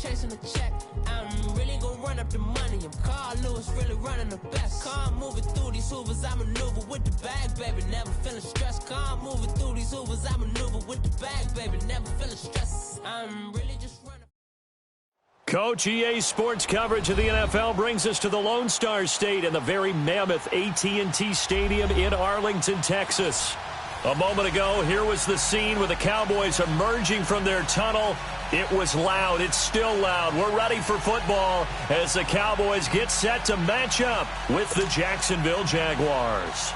chasing the check. I'm really gonna run up the money. I'm Carl Lewis, really running the best. Calm moving through these Hoovers, I maneuver with the bag, baby. Never feeling stressed. Calm moving through these Hoovers, I maneuver with the bag, baby. Never feeling stressed. I'm really just running. Coach, EA Sports coverage of the NFL brings us to the Lone Star State and the very mammoth AT&T Stadium in Arlington, Texas. A moment ago, here was the scene with the Cowboys emerging from their tunnel. It was loud. It's still loud. We're ready for football as the Cowboys get set to match up with the Jacksonville Jaguars.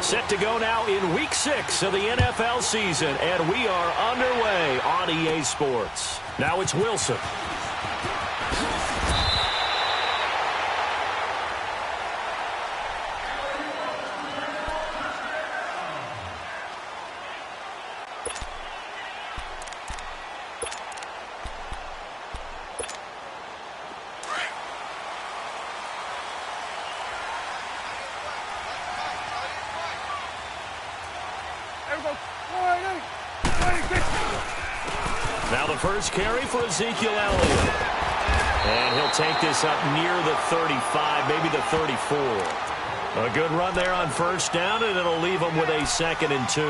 Set to go now in Week 6 of the NFL season, and we are underway on EA Sports. Now it's Wilson. Now the first carry for Ezekiel Elliott. And he'll take this up near the 35, maybe the 34. A good run there on first down, and it'll leave them with a 2nd and 2.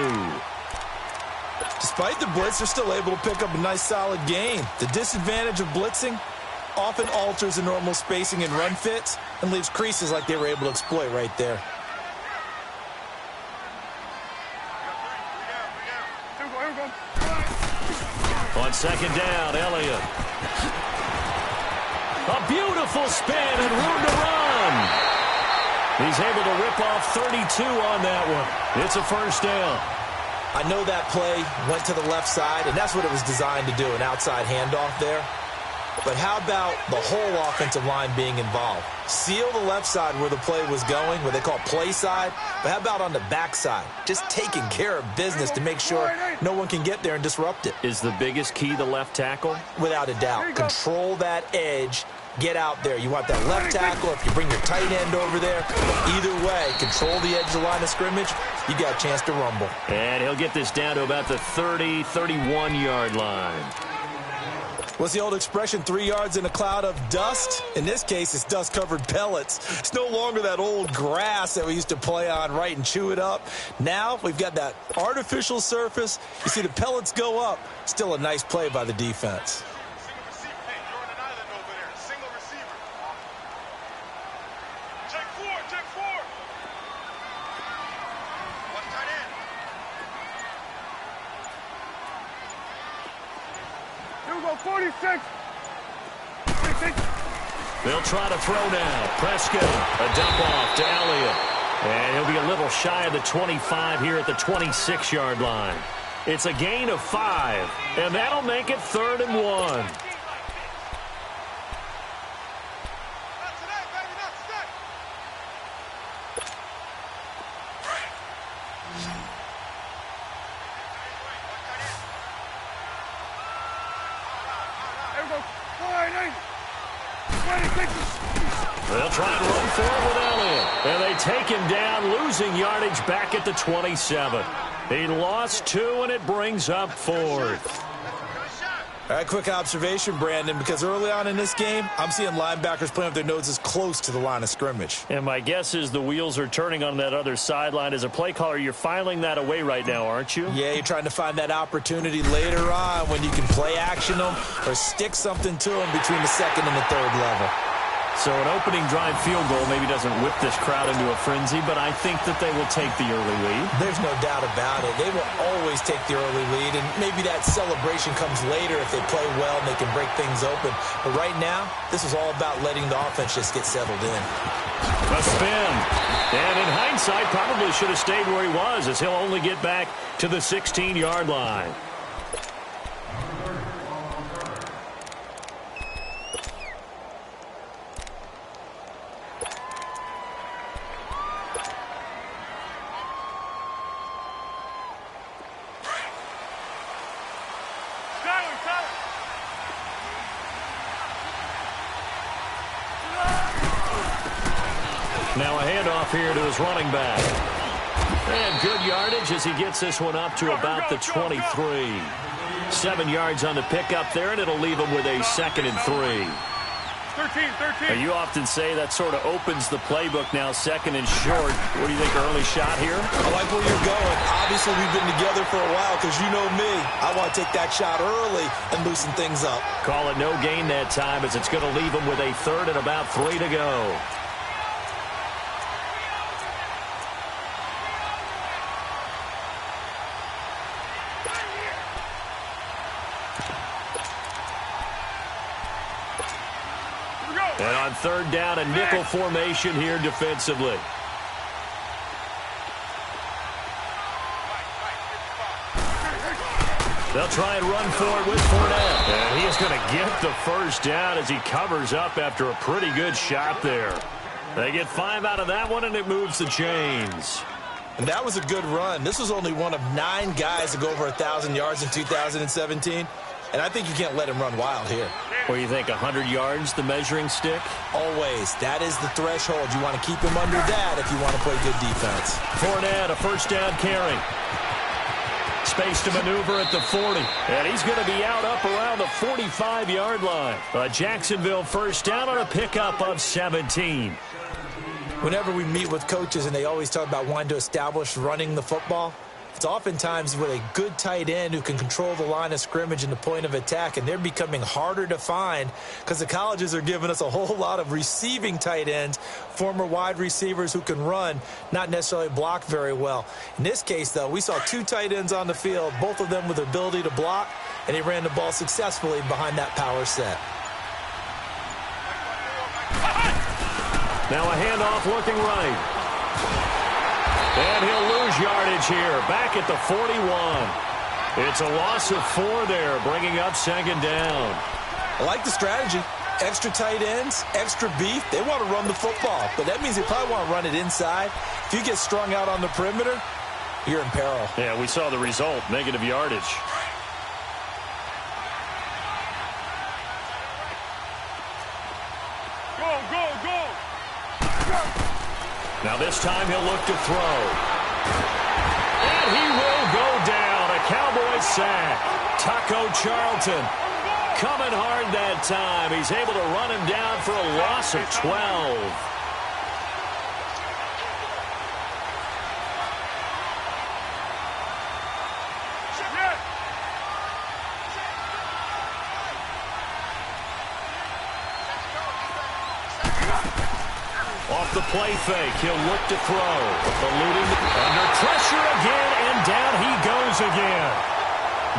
Despite the blitz, they're still able to pick up a nice solid gain. The disadvantage of blitzing often alters the normal spacing and run fits and leaves creases like they were able to exploit right there. On second down, Elliott. A beautiful spin and room to run. He's able to rip off 32 on that one. It's a first down. I know that play went to the left side, and that's what it was designed to do, an outside handoff there. But how about the whole offensive line being involved? Seal the left side where the play was going, what they call play side. But how about on the back side? Just taking care of business to make sure no one can get there and disrupt it. Is the biggest key the left tackle? Without a doubt. Control that edge. Get out there. You want that left tackle, if you bring your tight end over there. Either way, control the edge of the line of scrimmage. You got a chance to rumble. And he'll get this down to about the 30, 31-yard line. What's the old expression, 3 yards in a cloud of dust? In this case, it's dust-covered pellets. It's no longer that old grass that we used to play on, right, and chew it up. Now we've got that artificial surface. You see the pellets go up. Still a nice play by the defense. They'll try to throw now. Prescott, a dump off to Elliott. And he'll be a little shy of the 25 here at the 26-yard line. It's a gain of 5, and that'll make it 3rd and 1. They'll try and run for it with Elliott. And they take him down, losing yardage back at the 27. He lost 2, and it brings up 4th. All right, quick observation, Brandon, because early on in this game, I'm seeing linebackers playing with their noses close to the line of scrimmage. And my guess is the wheels are turning on that other sideline. As a play caller, you're filing that away right now, aren't you? Yeah, you're trying to find that opportunity later on when you can play action them or stick something to them between the 2nd and the 3rd level. So an opening drive field goal maybe doesn't whip this crowd into a frenzy, but I think that they will take the early lead. There's no doubt about it. They will always take the early lead, and maybe that celebration comes later if they play well and they can break things open. But right now, this is all about letting the offense just get settled in. A spin. And in hindsight, probably should have stayed where he was, as he'll only get back to the 16-yard line. Now a handoff here to his running back. And good yardage as he gets this one up to about the 23. 7 yards on the pickup there, and it'll leave them with a 2nd and 3. 13. Now, you often say that sort of opens the playbook now, 2nd and short. What do you think, early shot here? I like where you're going. Obviously, we've been together for a while because you know me. I want to take that shot early and loosen things up. Call it no gain that time as it's going to leave them with a 3rd and about 3 to go. And on 3rd down, a nickel formation here defensively. They'll try and run for it with Fournette. And he is going to get the 1st down as he covers up after a pretty good shot there. They get 5 out of that one, and it moves the chains. And that was a good run. This was only one of 9 guys to go over 1,000 yards in 2017. And I think you can't let him run wild here. What do you think, 100 yards, the measuring stick? Always. That is the threshold. You want to keep him under that if you want to play good defense. Fournette, a 1st down carry. Space to maneuver at the 40. And he's going to be out up around the 45-yard line. A Jacksonville 1st down on a pickup of 17. Whenever we meet with coaches and they always talk about wanting to establish running the football, it's oftentimes with a good tight end who can control the line of scrimmage and the point of attack, and they're becoming harder to find because the colleges are giving us a whole lot of receiving tight ends, former wide receivers who can run, not necessarily block very well. In this case, though, we saw 2 tight ends on the field, both of them with the ability to block, and he ran the ball successfully behind that power set. Now a handoff looking right. And he'll lose yardage here, back at the 41. It's a loss of 4 there, bringing up 2nd down. I like the strategy. Extra tight ends, extra beef. They want to run the football, but that means they probably want to run it inside. If you get strung out on the perimeter, you're in peril. Yeah, we saw the result, negative yardage. Go. Now this time he'll look to throw. And he will go down. A Cowboy sack. Taco Charlton coming hard that time. He's able to run him down for a loss of 12. Off the play fake, he'll look to throw. Eluding under pressure again, and down he goes again.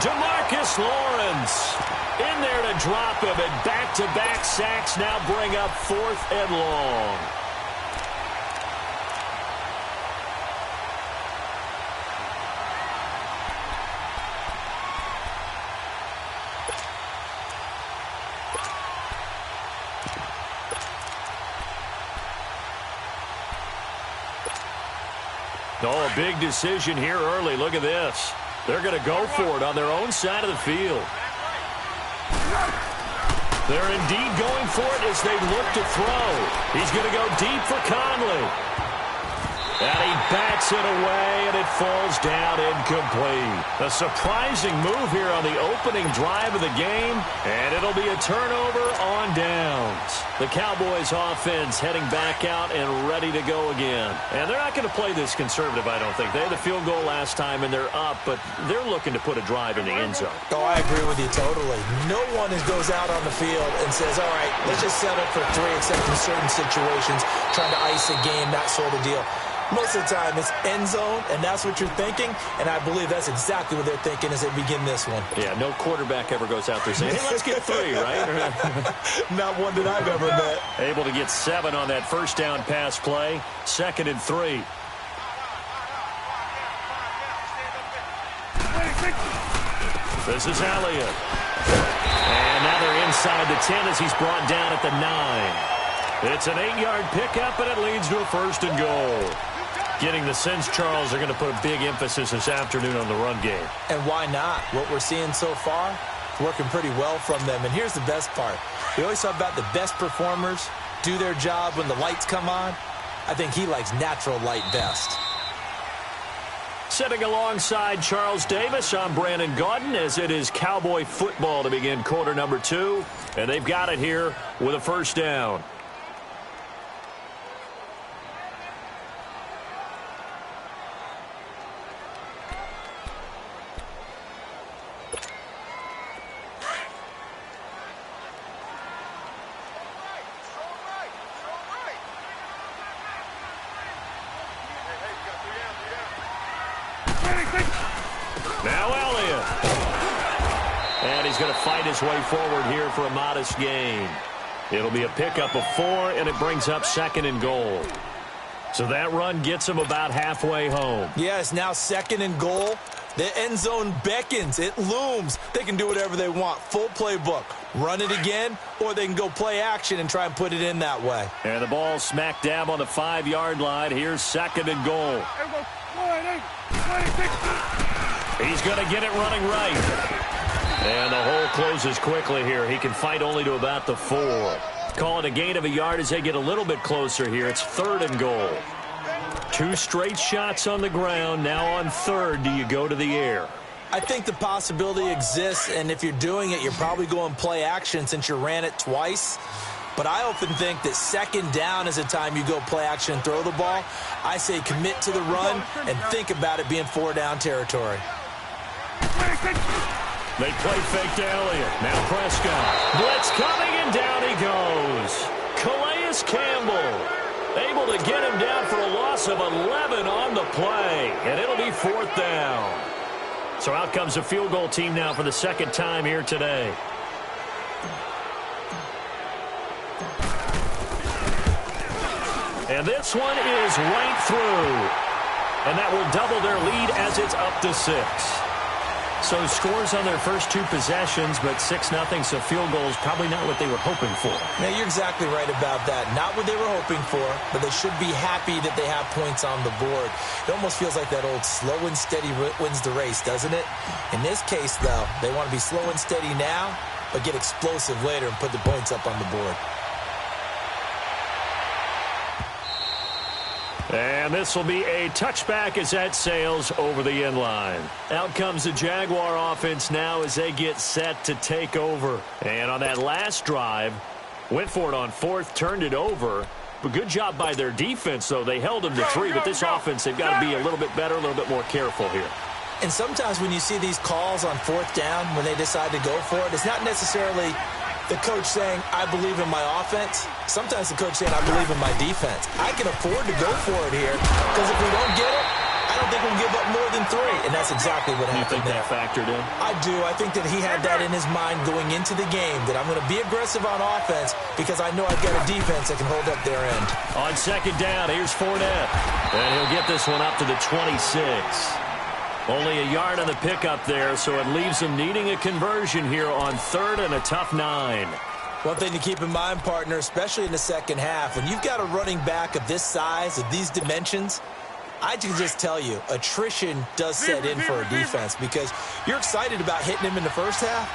DeMarcus Lawrence in there to drop him, and back-to-back sacks now bring up 4th and long. Oh, a big decision here early. Look at this. They're going to go for it on their own side of the field. They're indeed going for it as they look to throw. He's going to go deep for Conley. And he bats it away, and it falls down incomplete. A surprising move here on the opening drive of the game, and it'll be a turnover on downs. The Cowboys offense heading back out and ready to go again. And they're not going to play this conservative, I don't think. They had the field goal last time, and they're up, but they're looking to put a drive in the end zone. Oh, I agree with you totally. No one goes out on the field and says, all right, let's just settle for 3, except in certain situations, trying to ice a game, that sort of deal. Most of the time, it's end zone, and that's what you're thinking, and I believe that's exactly what they're thinking as they begin this one. Yeah, no quarterback ever goes out there saying, hey, let's get 3, right? Not one that I've ever met. Able to get 7 on that 1st down pass play, 2nd and 3. This is Elliott. And now they're inside the 10 as he's brought down at the 9. It's an 8-yard pickup, and it leads to a 1st and goal. Getting the sense Charles are going to put a big emphasis this afternoon on the run game. And why not? What we're seeing so far, working pretty well from them. And here's the best part. We always talk about the best performers do their job when the lights come on. I think he likes natural light best. Sitting alongside Charles Davis, I'm Brandon Gaudin, as it is Cowboy football to begin quarter number 2. And they've got it here with a first down. Now Elliott. And he's going to fight his way forward here for a modest gain. It'll be a pickup of 4, and it brings up 2nd and goal. So that run gets him about halfway home. Yeah, it's now 2nd and goal. The end zone beckons. It looms. They can do whatever they want. Full playbook. Run it again, or they can go play action and try and put it in that way. And the ball smack dab on the 5-yard line. Here's 2nd and goal. He's going to get it running right. And the hole closes quickly here. He can fight only to about the 4. Call it a gain of a yard as they get a little bit closer here. It's 3rd and goal. 2 straight shots on the ground. Now on 3rd, do you go to the air? I think the possibility exists, and if you're doing it, you're probably going play action since you ran it twice. But I often think that 2nd down is a time you go play action and throw the ball. I say commit to the run and think about it being 4-down territory. They play fake to Elliott. Now Prescott. Blitz coming, and down he goes. Calais Campbell able to get him down for a loss of 11 on the play. And it'll be 4th down. So out comes the field goal team now for the 2nd time here today. And this one is right through. And that will double their lead as it's up to 6. So scores on their first 2 possessions, but 6-0, so field goals probably not what they were hoping for. Yeah, you're exactly right about that. Not what they were hoping for, but they should be happy that they have points on the board. It almost feels like that old slow and steady wins the race, doesn't it? In this case, though, they want to be slow and steady now, but get explosive later and put the points up on the board. And this will be a touchback as that sails over the end line. Out comes the Jaguar offense now as they get set to take over. And on that last drive, went for it on 4th, turned it over. But good job by their defense, though. They held them to 3, but this offense, they've got to be a little bit better, a little bit more careful here. And sometimes when you see these calls on 4th down, when they decide to go for it, it's not necessarily the coach saying, I believe in my offense. Sometimes the coach saying, I believe in my defense. I can afford to go for it here because if we don't get it, I don't think we'll give up more than 3. And that's exactly what happened there. You think that factored in? I do. I think that he had that in his mind going into the game, that I'm going to be aggressive on offense because I know I've got a defense that can hold up their end. On 2nd down, here's Fournette. And he'll get this one up to the 26. Only a yard on the pickup there, so it leaves them needing a conversion here on 3rd and a tough 9. One thing to keep in mind, partner, especially in the second half, when you've got a running back of this size, of these dimensions, I can just tell you, attrition does set in for a defense because you're excited about hitting him in the first half.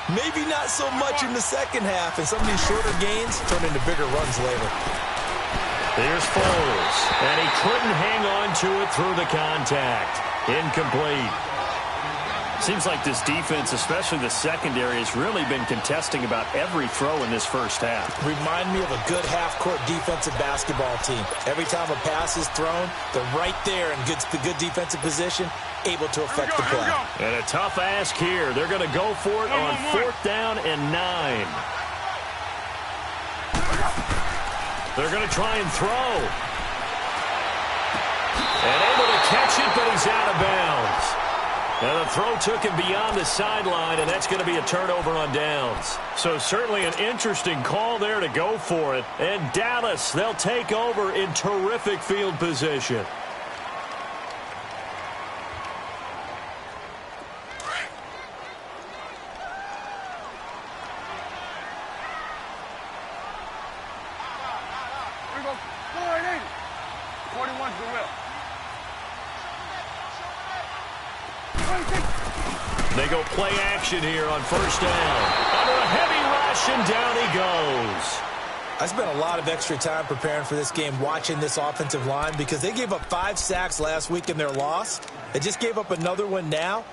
Maybe not so much in the second half, and some of these shorter gains turn into bigger runs later. Here's Foles, and he couldn't hang on to it through the contact. Incomplete. Seems like this defense, especially the secondary, has really been contesting about every throw in this first half. Remind me of a good half-court defensive basketball team. Every time a pass is thrown, they're right there in good defensive position, able to affect the play. And a tough ask here. They're going to go for it on 4th down and 9. They're going to try and throw. And able to catch it, but he's out of bounds. And the throw took him beyond the sideline, and that's going to be a turnover on downs. So certainly an interesting call there to go for it. And Dallas, they'll take over in terrific field position. Here we go. 480. 41's the whip. They go play action here on 1st down. Under a heavy rush, and down he goes. I spent a lot of extra time preparing for this game watching this offensive line because they gave up 5 sacks last week in their loss. They just gave up another one now.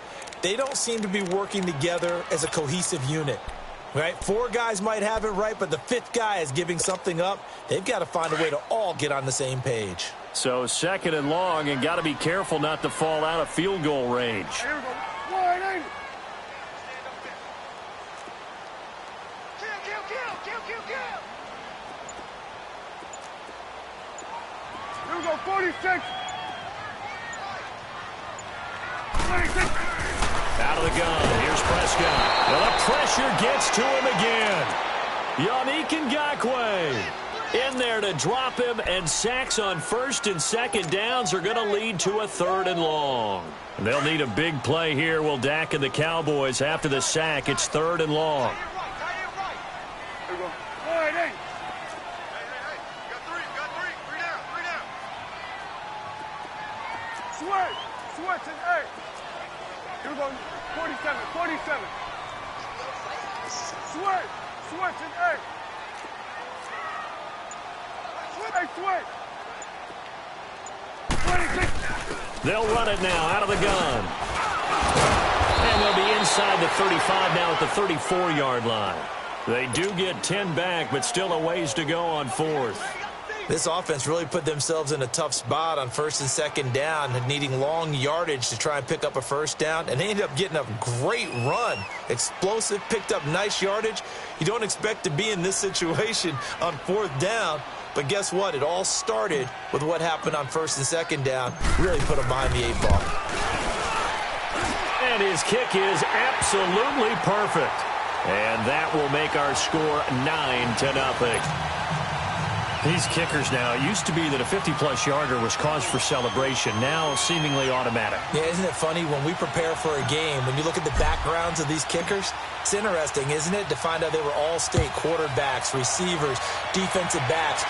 They don't seem to be working together as a cohesive unit. Right? 4 guys might have it right, but the 5th guy is giving something up. They've got to find a way to all get on the same page. So 2nd and long, and got to be careful not to fall out of field goal range. Here we go. 180. Kill. Here we go. 46. 26. Out of the gun. Here's Prescott. Well, the pressure gets to him again. Yannick Ngakoue in there to drop him, and sacks on 1st and 2nd downs are going to lead to a 3rd and long. And they'll need a big play here. Will Dak and the Cowboys after the sack. It's 3rd and long. Here we go. 180. Switch and 8. Here we go. 47. Switch and 8. Switch. 26. They'll run it now out of the gun. And they'll be inside the 35 now at the 34-yard line. They do get 10 back, but still a ways to go on 4th. This offense really put themselves in a tough spot on 1st and 2nd down, needing long yardage to try and pick up a 1st down, and they ended up getting a great run. Explosive, picked up nice yardage. You don't expect to be in this situation on 4th down, but guess what? It all started with what happened on 1st and 2nd down. Really put them behind the 8 ball. And his kick is absolutely perfect. And that will make our score 9-0. These kickers now, it used to be that a 50-plus yarder was cause for celebration. Now seemingly automatic. Yeah, isn't it funny when we prepare for a game, when you look at the backgrounds of these kickers, it's interesting, isn't it, to find out they were all-state quarterbacks, receivers, defensive backs,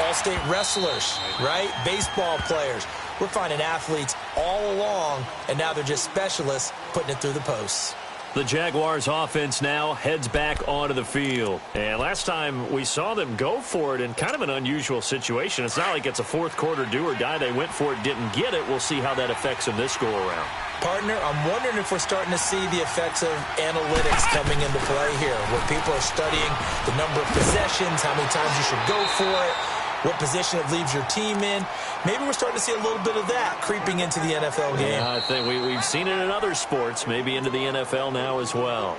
all-state wrestlers, right? Baseball players. We're finding athletes all along, and now they're just specialists putting it through the posts. The Jaguars offense now heads back onto the field. And last time we saw them go for it in kind of an unusual situation. It's not like it's a 4th quarter do or die. They went for it, didn't get it. We'll see how that affects them this go-around. Partner, I'm wondering if we're starting to see the effects of analytics coming into play here, where people are studying the number of possessions, how many times you should go for it, what position it leaves your team in. Maybe we're starting to see a little bit of that creeping into the NFL game. Yeah, I think we've seen it in other sports, maybe into the NFL now as well.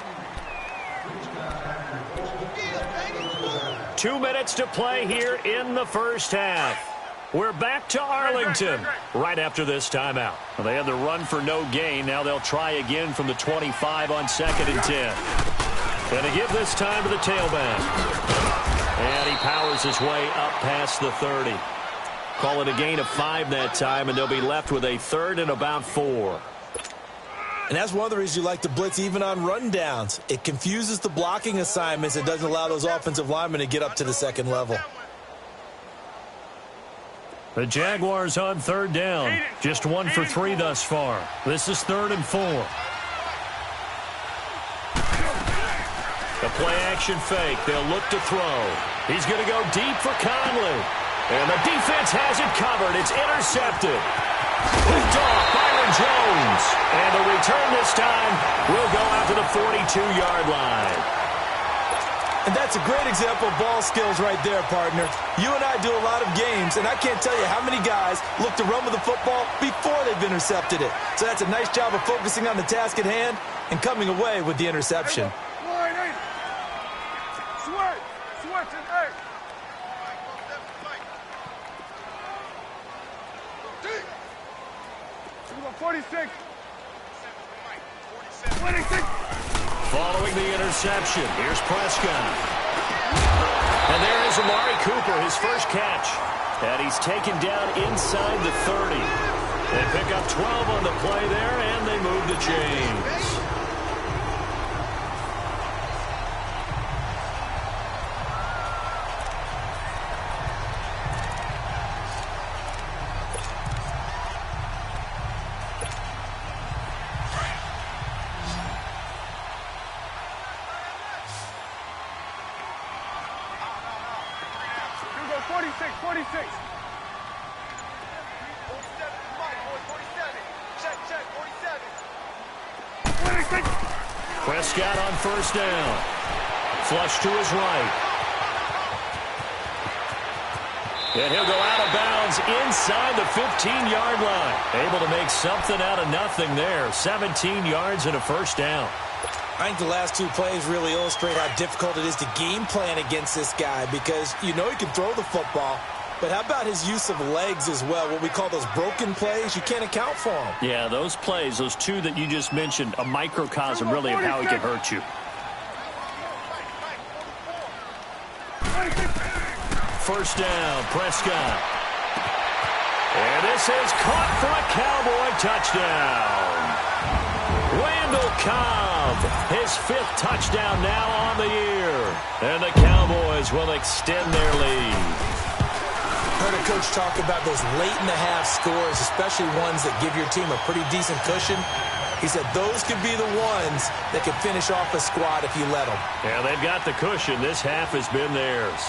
2 minutes to play here in the 1st half. We're back to Arlington right after this timeout. Well, they had the run for no gain. Now they'll try again from the 25 on 2nd and 10. And to give this time to the tailback. And he powers his way up past the 30. Call it a gain of 5 that time, and they'll be left with a 3rd and about 4. And that's one of the reasons you like to blitz even on rundowns. It confuses the blocking assignments. It doesn't allow those offensive linemen to get up to the 2nd level. The Jaguars on 3rd down. Just 1 for 3 thus far. This is 3rd and 4. The play-action fake. They'll look to throw. He's going to go deep for Conley. And the defense has it covered. It's intercepted. Picked off Byron Jones. And the return this time will go out to the 42-yard line. And that's a great example of ball skills right there, partner. You and I do a lot of games, and I can't tell you how many guys look to run with the football before they've intercepted it. So that's a nice job of focusing on the task at hand and coming away with the interception. Switch and 8. 46. 26. Following the interception, here's Prescott. And there is Amari Cooper, his first catch. And he's taken down inside the 30. They pick up 12 on the play there, and they move the chains. 46, 46. Prescott on first down. Flush to his right. And he'll go out of bounds inside the 15-yard line. Able to make something out of nothing there. 17 yards and a first down. I think the last two plays really illustrate how difficult it is to game plan against this guy because you know he can throw the football, but how about his use of legs as well? What we call those broken plays, you can't account for them. Yeah, those plays, those two that you just mentioned, a microcosm really of how he can hurt you. First down, Prescott. And this is caught for a Cowboy touchdown. Randall Cobb, his 5th touchdown now on the year. And the Cowboys will extend their lead. Heard a coach talk about those late-in-the-half scores, especially ones that give your team a pretty decent cushion. He said those could be the ones that could finish off a squad if you let them. Yeah, they've got the cushion. This half has been theirs.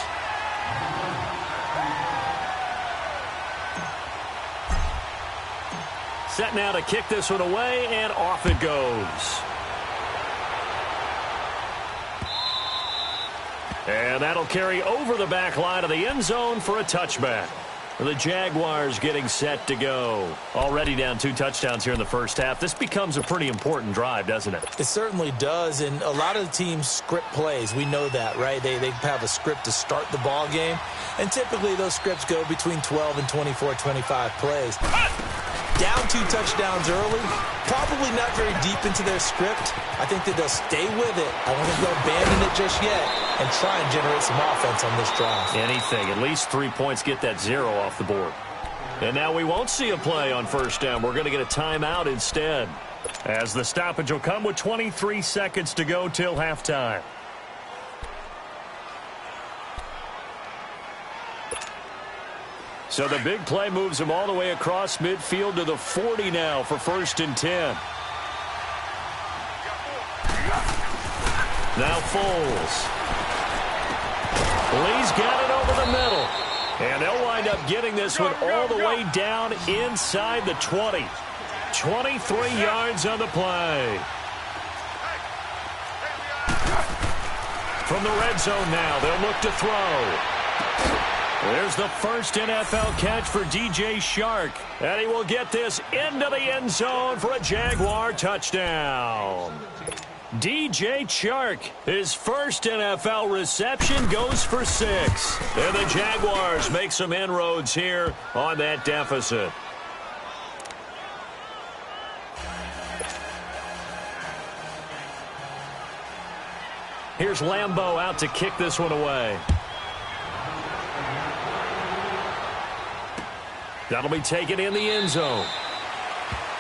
Set now to kick this one away, and off it goes. And that'll carry over the back line of the end zone for a touchback. The Jaguars getting set to go. Already down 2 touchdowns here in the first half. This becomes a pretty important drive, doesn't it? It certainly does, and a lot of the teams script plays. We know that, right? They have a script to start the ball game, and typically those scripts go between 12 and 24, 25 plays. Down 2 touchdowns early, probably not very deep into their script. I think that they'll stay with it. I don't think they'll abandon it just yet and try and generate some offense on this drive. Anything. At least 3 points, get that 0 off the board. And now we won't see a play on first down. We're going to get a timeout instead, as the stoppage will come with 23 seconds to go till halftime. So the big play moves him all the way across midfield to the 40 now for 1st and 10. Now Foles. Lee's got it over the middle. And they'll wind up getting this one all the way down inside the 20. 23 yards on the play. From the red zone now, they'll look to throw. There's the first NFL catch for DJ Shark. And he will get this into the end zone for a Jaguar touchdown. DJ Chark, his first NFL reception, goes for 6. And the Jaguars make some inroads here on that deficit. Here's Lambeau out to kick this one away. That'll be taken in the end zone.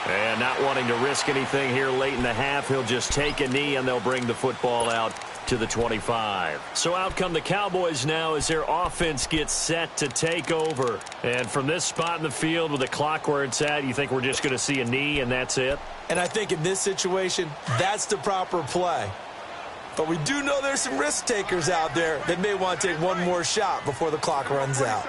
And not wanting to risk anything here late in the half, he'll just take a knee and they'll bring the football out to the 25. So out come the Cowboys now as their offense gets set to take over. And from this spot in the field with the clock where it's at, you think we're just going to see a knee and that's it? And I think in this situation, that's the proper play. But we do know there's some risk takers out there that may want to take one more shot before the clock runs out.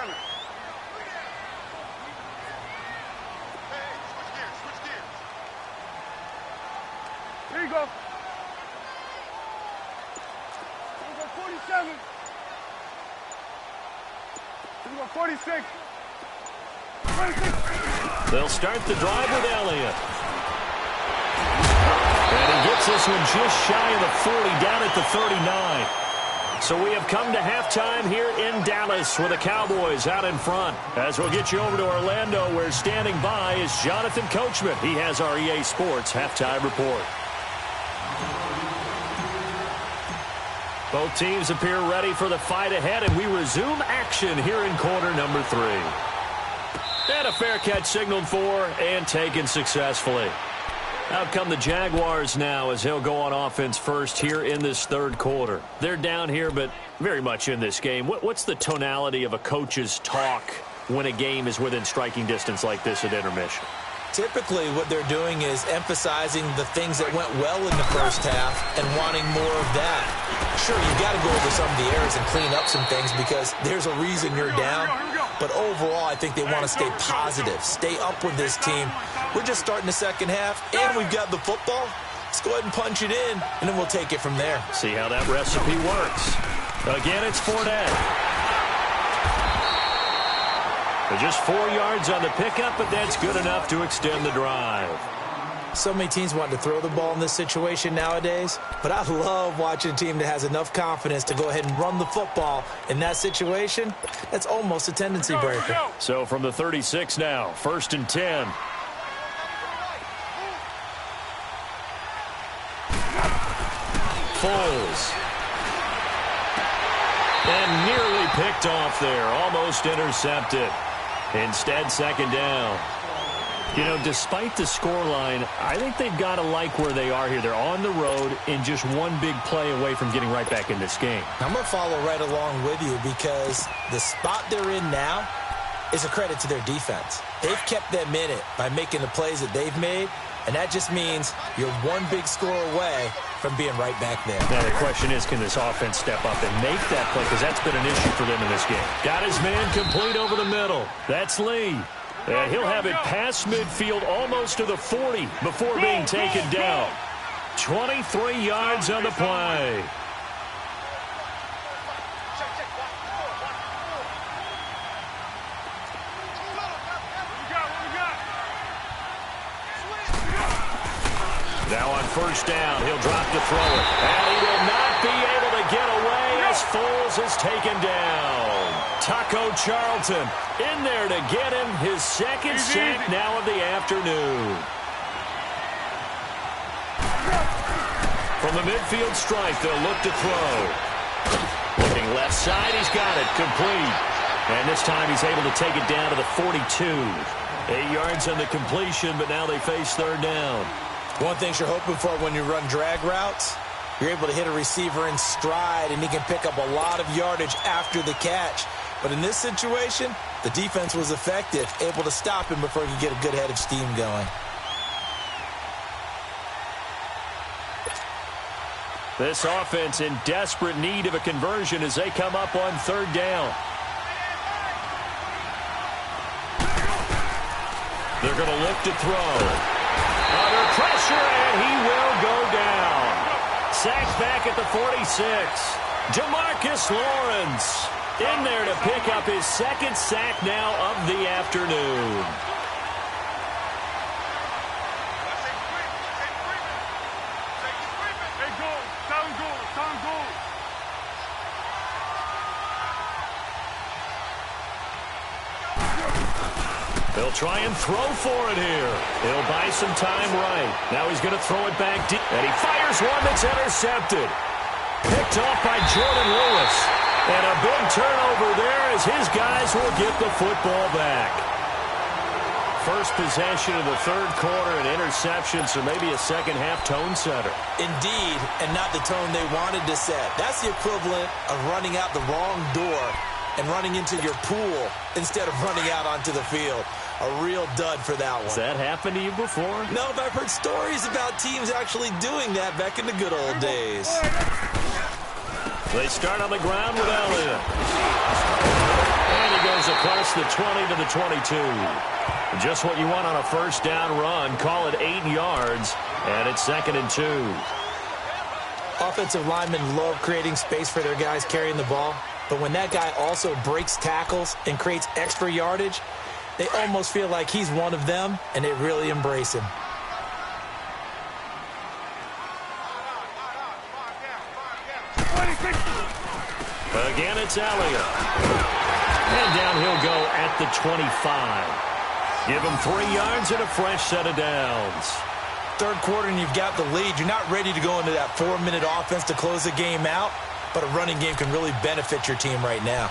Here you go. Here we go, 47. Here we go, 46. 46. They'll start the drive with Elliott. And he gets this one just shy of the 40, down at the 39. So we have come to halftime here in Dallas with the Cowboys out in front. As we'll get you over to Orlando, where standing by is Jonathan Coachman. He has our EA Sports halftime report. Both teams appear ready for the fight ahead, and we resume action here in quarter number 3. And a fair catch signaled for and taken successfully. Out come the Jaguars now as they'll go on offense first here in this third quarter. They're down here, but very much in this game. What's the tonality of a coach's talk when a game is within striking distance like this at intermission? Typically, what they're doing is emphasizing the things that went well in the first half and wanting more of that. Sure, you've got to go over some of the errors and clean up some things because there's a reason you're down. But overall, I think they want to stay positive, stay up with this team. We're just starting the second half, and we've got the football. Let's go ahead and punch it in, and then we'll take it from there. See how that recipe works. Again, it's Fournette. Just 4 yards on the pickup, but that's good enough to extend the drive. So many teams want to throw the ball in this situation nowadays, but I love watching a team that has enough confidence to go ahead and run the football. In that situation, that's almost a tendency breaker. So from the 36 now, 1st and 10. Foles. And nearly picked off there, almost intercepted. Instead, 2nd down. You know, despite the scoreline, I think they've got to like where they are here. They're on the road and just one big play away from getting right back in this game. I'm going to follow right along with you because the spot they're in now is a credit to their defense. They've kept them in it by making the plays that they've made, and that just means you're one big score away from being right back there. Now the question is, can this offense step up and make that play? Because that's been an issue for them in this game. Got his man complete over the middle. That's Lee. And he'll have it past midfield almost to the 40 before being taken down. 23 yards on the play. Now on 1st down, he'll drop to throw it. And he will not be able to get away as Foles is taken down. Taco Charlton in there to get him his 2nd sack now of the afternoon. From the midfield strike, they'll look to throw. Looking left side, he's got it, complete. And this time he's able to take it down to the 42. 8 yards on the completion, but now they face 3rd down. One thing you're hoping for when you run drag routes, you're able to hit a receiver in stride, and he can pick up a lot of yardage after the catch. But in this situation, the defense was effective, able to stop him before he could get a good head of steam going. This offense in desperate need of a conversion as they come up on 3rd down. They're going to look to throw. Under pressure, and he will go down. Sacked back at the 46. Jamarcus Lawrence in there to pick up his 2nd sack now of the afternoon. They'll try and throw for it here. He'll buy some time right. Now he's going to throw it back deep. And he fires one that's intercepted. Picked off by Jordan Lewis. And a big turnover there as his guys will get the football back. First possession of the 3rd quarter, an interception, so maybe a second-half tone setter. Indeed, and not the tone they wanted to set. That's the equivalent of running out the wrong door and running into your pool instead of running out onto the field. A real dud for that one. Has that happened to you before? No, but I've heard stories about teams actually doing that back in the good old days. They start on the ground with Elliott. And he goes across the 20 to the 22. Just what you want on a 1st down run. Call it 8 yards, and it's 2nd and 2. Offensive linemen love creating space for their guys carrying the ball, but when that guy also breaks tackles and creates extra yardage, they almost feel like he's one of them, and they really embrace him. Again, it's Elliott. And down he'll go at the 25. Give him 3 yards and a fresh set of downs. 3rd quarter, and you've got the lead. You're not ready to go into that 4-minute offense to close the game out, but a running game can really benefit your team right now.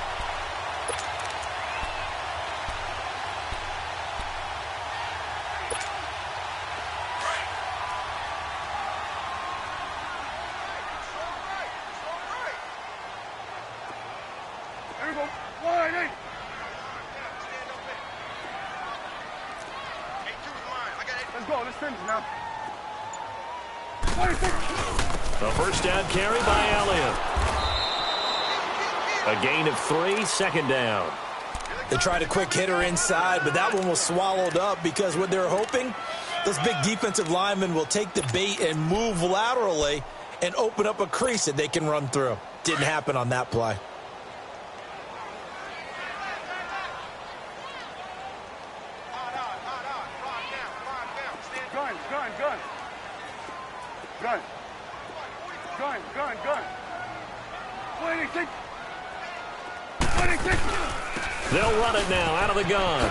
A 1st down carry by Elliott. A gain of 3, second down. They tried a quick hitter inside, but that one was swallowed up because what they're hoping, those big defensive linemen will take the bait and move laterally and open up a crease that they can run through. Didn't happen on that play. Gun. 26. They'll run it now out of the gun.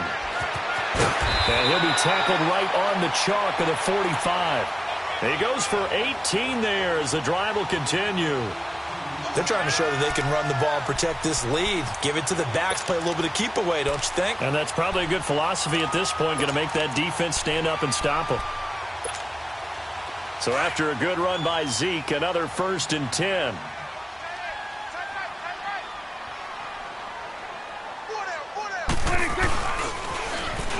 And he'll be tackled right on the chalk of the 45. He goes for 18 there as the drive will continue. They're trying to show that they can run the ball and protect this lead. Give it to the backs, play a little bit of keep away, don't you think? And that's probably a good philosophy at this point, going to make that defense stand up and stop them. So after a good run by Zeke, another 1st and 10.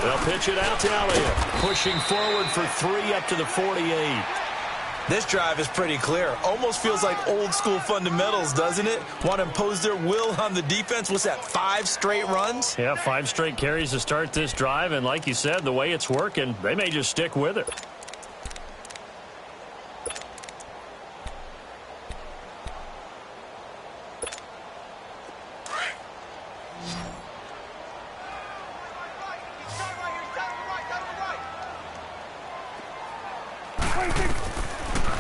They'll pitch it out to Elliott, pushing forward for 3 up to the 48. This drive is pretty clear. Almost feels like old school fundamentals, doesn't it? Want to impose their will on the defense. What's that, 5 straight runs? Yeah, 5 straight carries to start this drive. And like you said, the way it's working, they may just stick with it.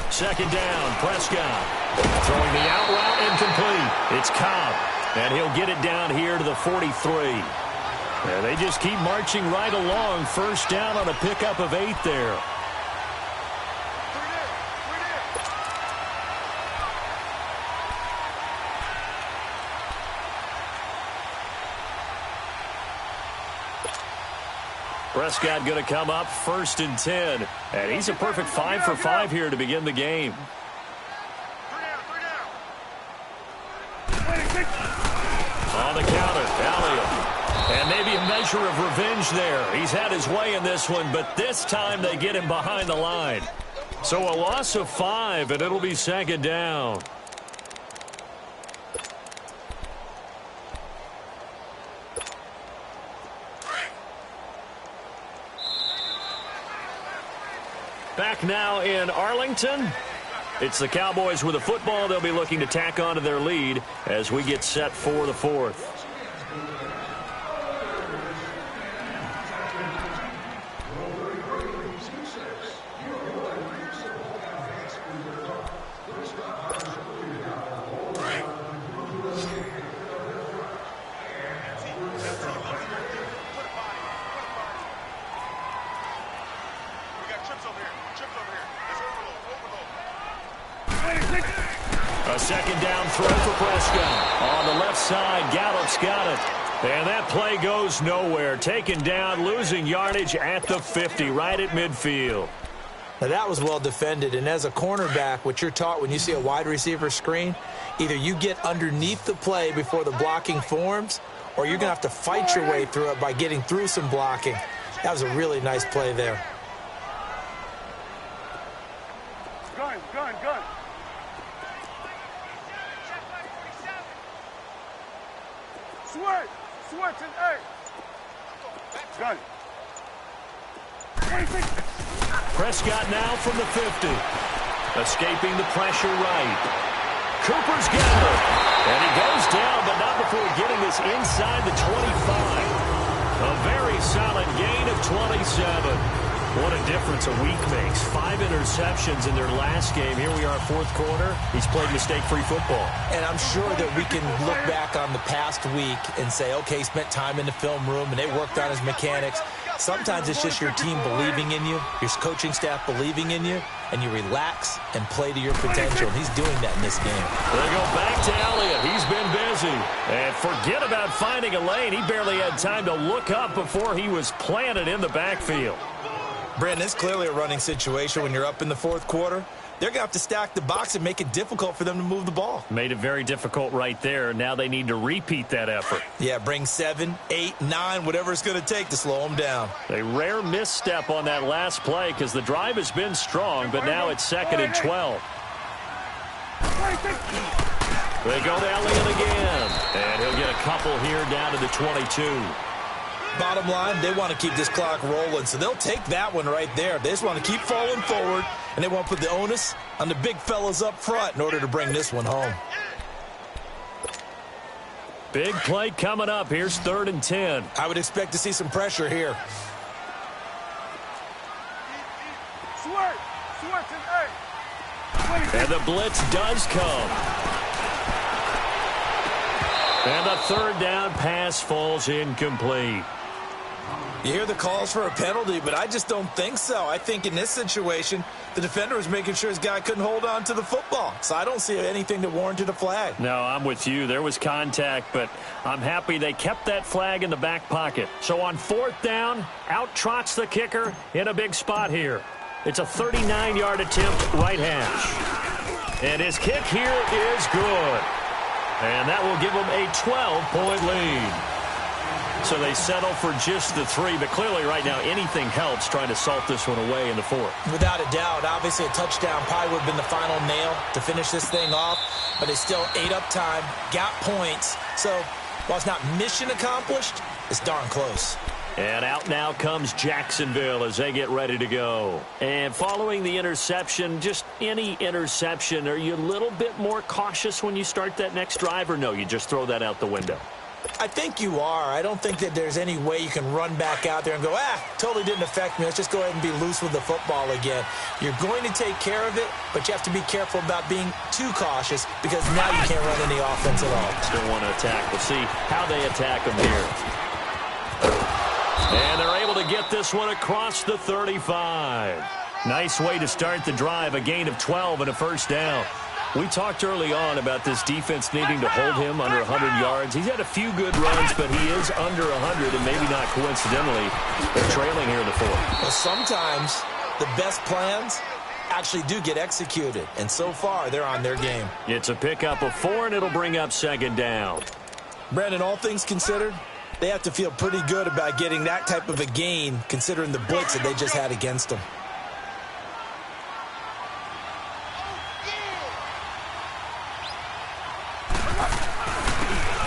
Second down, Prescott. Throwing the out route incomplete. It's Cobb, and he'll get it down here to the 43. And they just keep marching right along. First down on a pickup of 8 there. Prescott going to come up 1st and 10. And he's a perfect 5 for 5 here to begin the game. On the counter, Elliott. And maybe a measure of revenge there. He's had his way in this one, but this time they get him behind the line. So a loss of 5, and it'll be second down. Back now in Arlington. It's the Cowboys with the football. They'll be looking to tack on to their lead as we get set for the 4th. A second down throw for Prescott. On the left side, Gallup's got it. And that play goes nowhere. Taken down, losing yardage at the 50, right at midfield. Now that was well defended, and as a cornerback, what you're taught when you see a wide receiver screen, either you get underneath the play before the blocking forms, or you're going to have to fight your way through it by getting through some blocking. That was a really nice play there. Gun. Switch and 8. Gun. 26. Prescott now from the 50. Escaping the pressure right. Cooper's got it. And he goes down, but not before getting this inside the 25. A very solid gain of 27. What a difference a week makes. 5 interceptions in their last game. Here we are, 4th quarter. He's played mistake-free football. And I'm sure that we can look back on the past week and say, okay, he spent time in the film room and they worked on his mechanics. Sometimes it's just your team believing in you, your coaching staff believing in you, and you relax and play to your potential. And he's doing that in this game. They go back to Elliott. He's been busy. And forget about finding a lane. He barely had time to look up before he was planted in the backfield. Brandon, it's clearly a running situation when you're up in the 4th quarter. They're going to have to stack the box and make it difficult for them to move the ball. Made it very difficult right there. Now they need to repeat that effort. Yeah, bring 7, 8, 9, whatever it's going to take to slow them down. A rare misstep on that last play because the drive has been strong, but now it's 2nd and 12. They go to Elliott again. And he'll get a couple here down to the 22. Bottom line, they want to keep this clock rolling, so they'll take that one right there. They just want to keep falling forward, and they want to put the onus on the big fellas up front in order to bring this one home. Big play coming up. Here's 3rd and 10. I would expect to see some pressure here. And the blitz does come. And the 3rd down pass falls incomplete. You hear the calls for a penalty, but I just don't think so. I think in this situation, the defender was making sure his guy couldn't hold on to the football. So I don't see anything that warranted a flag. No, I'm with you. There was contact, but I'm happy they kept that flag in the back pocket. So on 4th down, out trots the kicker in a big spot here. It's a 39-yard attempt, right hash. And his kick here is good. And that will give them a 12-point lead. So they settle for just the 3, but clearly right now anything helps trying to salt this one away in the 4th. Without a doubt, obviously a touchdown probably would have been the final nail to finish this thing off, but they still ate up time, got points. So while it's not mission accomplished, it's darn close. And out now comes Jacksonville as they get ready to go. And following the interception, just any interception, are you a little bit more cautious when you start that next drive, or no, you just throw that out the window? I think you are. I don't think that there's any way you can run back out there and go, totally didn't affect me. Let's just go ahead and be loose with the football again. You're going to take care of it, but you have to be careful about being too cautious because now you can't run any offense at all. Still want to attack. We'll see how they attack them here. And they're able to get this one across the 35. Nice way to start the drive, a gain of 12 and a 1st down. We talked early on about this defense needing to hold him under 100 yards. He's had a few good runs, but he is under 100, and maybe not coincidentally, they're trailing here in the 4th. Well, sometimes the best plans actually do get executed, and so far they're on their game. It's a pickup of 4, and it'll bring up 2nd down. Brandon, all things considered, they have to feel pretty good about getting that type of a gain considering the blitz that they just had against them.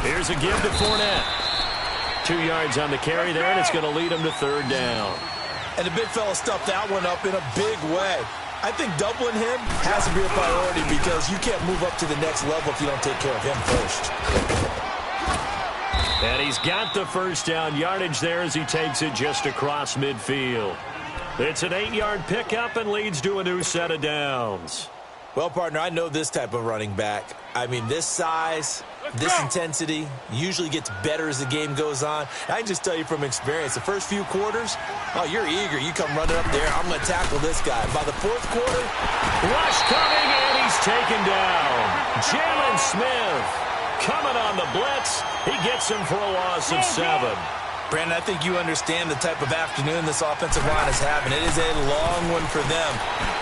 Here's a give to Fournette. 2 yards on the carry there, and it's going to lead him to 3rd down. And the big fella stuffed that one up in a big way. I think doubling him has to be a priority because you can't move up to the next level if you don't take care of him first. And he's got the 1st down yardage there as he takes it just across midfield. It's an 8-yard pickup and leads to a new set of downs. Well, partner, I know this type of running back. I mean, this size, this intensity usually gets better as the game goes on. I can just tell you from experience, the first few quarters, you're eager. You come running up there, I'm going to tackle this guy. By the 4th quarter, rush coming, and he's taken down. Jalen Smith coming on the blitz. He gets him for a loss of 7. Brandon, I think you understand the type of afternoon this offensive line is having. It is a long one for them.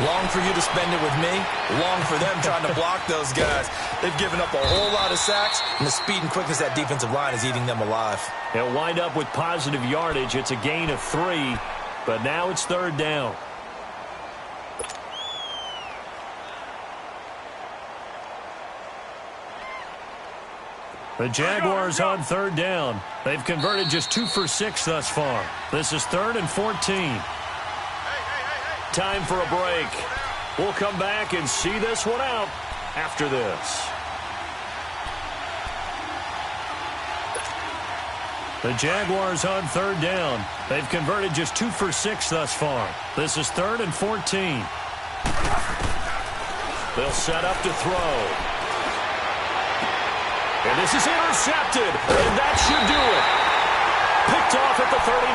Long for you to spend it with me. Long for them trying to block those guys. They've given up a whole lot of sacks, and the speed and quickness of that defensive line is eating them alive. They'll wind up with positive yardage. It's a gain of 3, but now it's 3rd down. The Jaguars on 3rd down. They've converted just 2 for 6 thus far. This is 3rd and 14. Time for a break. We'll come back and see this one out after this. The Jaguars on 3rd down. They've converted just 2 for 6 thus far. This is 3rd and 14. They'll set up to throw. And this is intercepted, and that should do it. Picked off at the 39,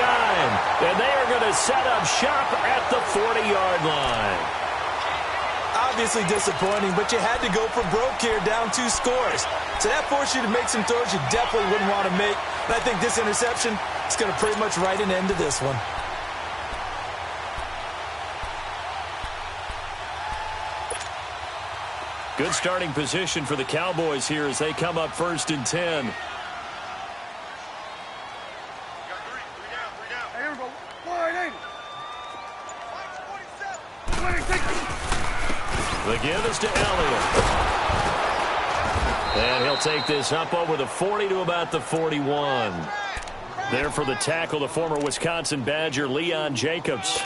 and they are going to set up shop at the 40-yard line. Obviously disappointing, but you had to go for broke here, down 2 scores. So that forced you to make some throws you definitely wouldn't want to make. And I think this interception is going to pretty much write an end to this one. Good starting position for the Cowboys here as they come up 1st and 10. The give is to Elliott. And he'll take this up over the 40 to about the 41. There for the tackle, the former Wisconsin Badger, Leon Jacobs.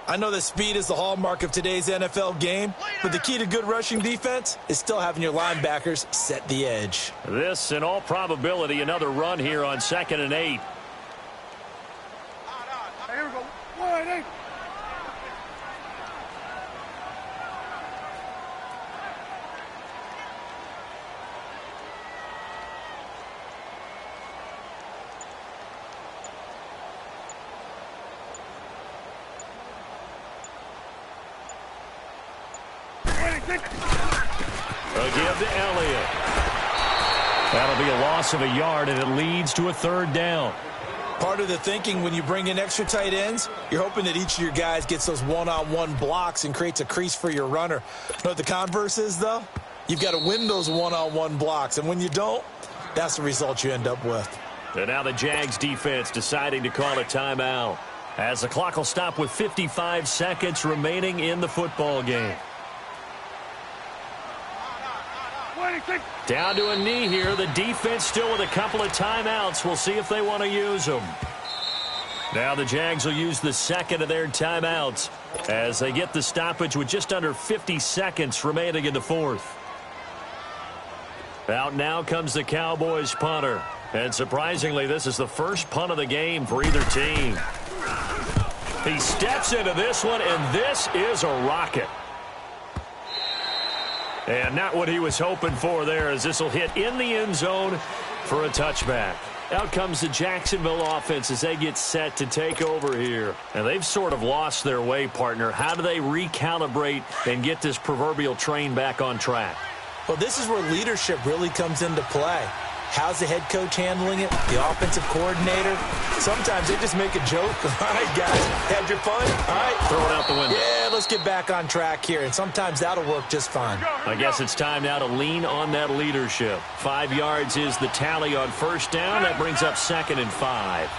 I know that speed is the hallmark of today's NFL game, but the key to good rushing defense is still having your linebackers set the edge. This, in all probability, another run here on 2nd and 8. Hey, here we go. 1-8. A give to Elliott. That'll be a loss of a yard, and it leads to a 3rd down. Part of the thinking when you bring in extra tight ends, you're hoping that each of your guys gets those one-on-one blocks and creates a crease for your runner. You know what the converse is, though? You've got to win those one-on-one blocks, and when you don't, that's the result you end up with. And now the Jags defense deciding to call a timeout, as the clock will stop with 55 seconds remaining in the football game. Down to a knee here. The defense still with a couple of timeouts. We'll see if they want to use them. Now the Jags will use the 2nd of their timeouts as they get the stoppage with just under 50 seconds remaining in the 4th. Out now comes the Cowboys punter. And surprisingly, this is the first punt of the game for either team. He steps into this one, and this is a rocket. And not what he was hoping for there, as this will hit in the end zone for a touchback. Out comes the Jacksonville offense as they get set to take over here. And they've sort of lost their way, partner. How do they recalibrate and get this proverbial train back on track? Well, this is where leadership really comes into play. How's the head coach handling it? The offensive coordinator? Sometimes they just make a joke. All right, guys, had your fun? All right. Throw it out the window. Yeah, let's get back on track here. And sometimes that'll work just fine. I guess it's time now to lean on that leadership. 5 yards is the tally on 1st down. That brings up 2nd and 5.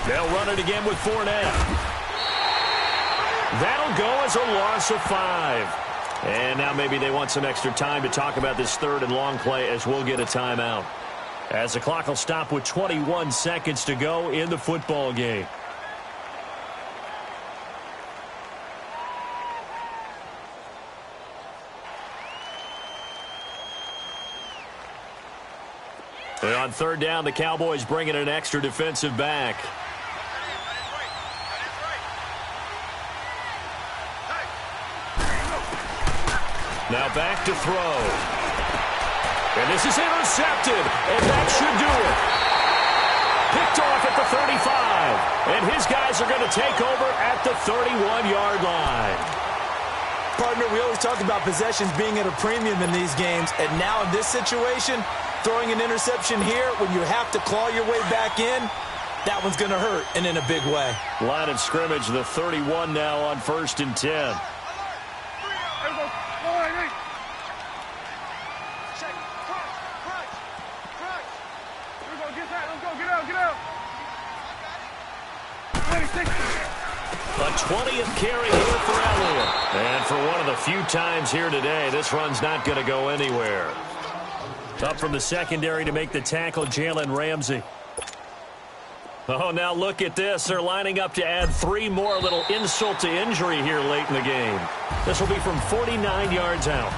They'll run it again with Fournette. That'll go as a loss of 5. And now maybe they want some extra time to talk about this 3rd and long play, as we'll get a timeout. As the clock will stop with 21 seconds to go in the football game. And on 3rd down, the Cowboys bring in an extra defensive back. Now back to throw. And this is intercepted, and that should do it. Picked off at the 35, and his guys are going to take over at the 31-yard line. Partner, we always talk about possessions being at a premium in these games, and now in this situation, throwing an interception here when you have to claw your way back in, that one's going to hurt, and in a big way. Line of scrimmage, the 31 now on 1st and 10. A 20th carry here for Elliott. And for one of the few times here today, this run's not going to go anywhere. Up from the secondary to make the tackle, Jalen Ramsey. Oh, now look at this. They're lining up to add 3 more, a little insult to injury here late in the game. This will be from 49 yards out.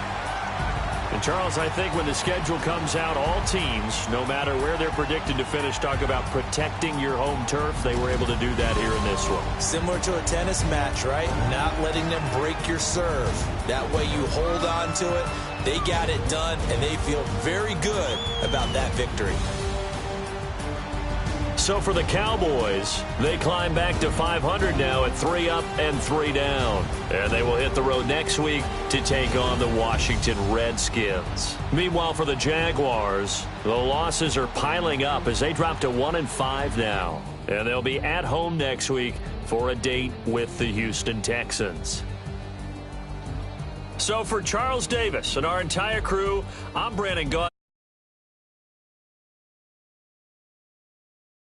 And, Charles, I think when the schedule comes out, all teams, no matter where they're predicted to finish, talk about protecting your home turf. They were able to do that here in this one. Similar to a tennis match, right? Not letting them break your serve. That way you hold on to it. They got it done, and they feel very good about that victory. So for the Cowboys, they climb back to 500 now at 3 up and 3 down. And they will hit the road next week to take on the Washington Redskins. Meanwhile, for the Jaguars, the losses are piling up as they drop to 1-5 now. And they'll be at home next week for a date with the Houston Texans. So for Charles Davis and our entire crew, I'm Brandon Gaudin.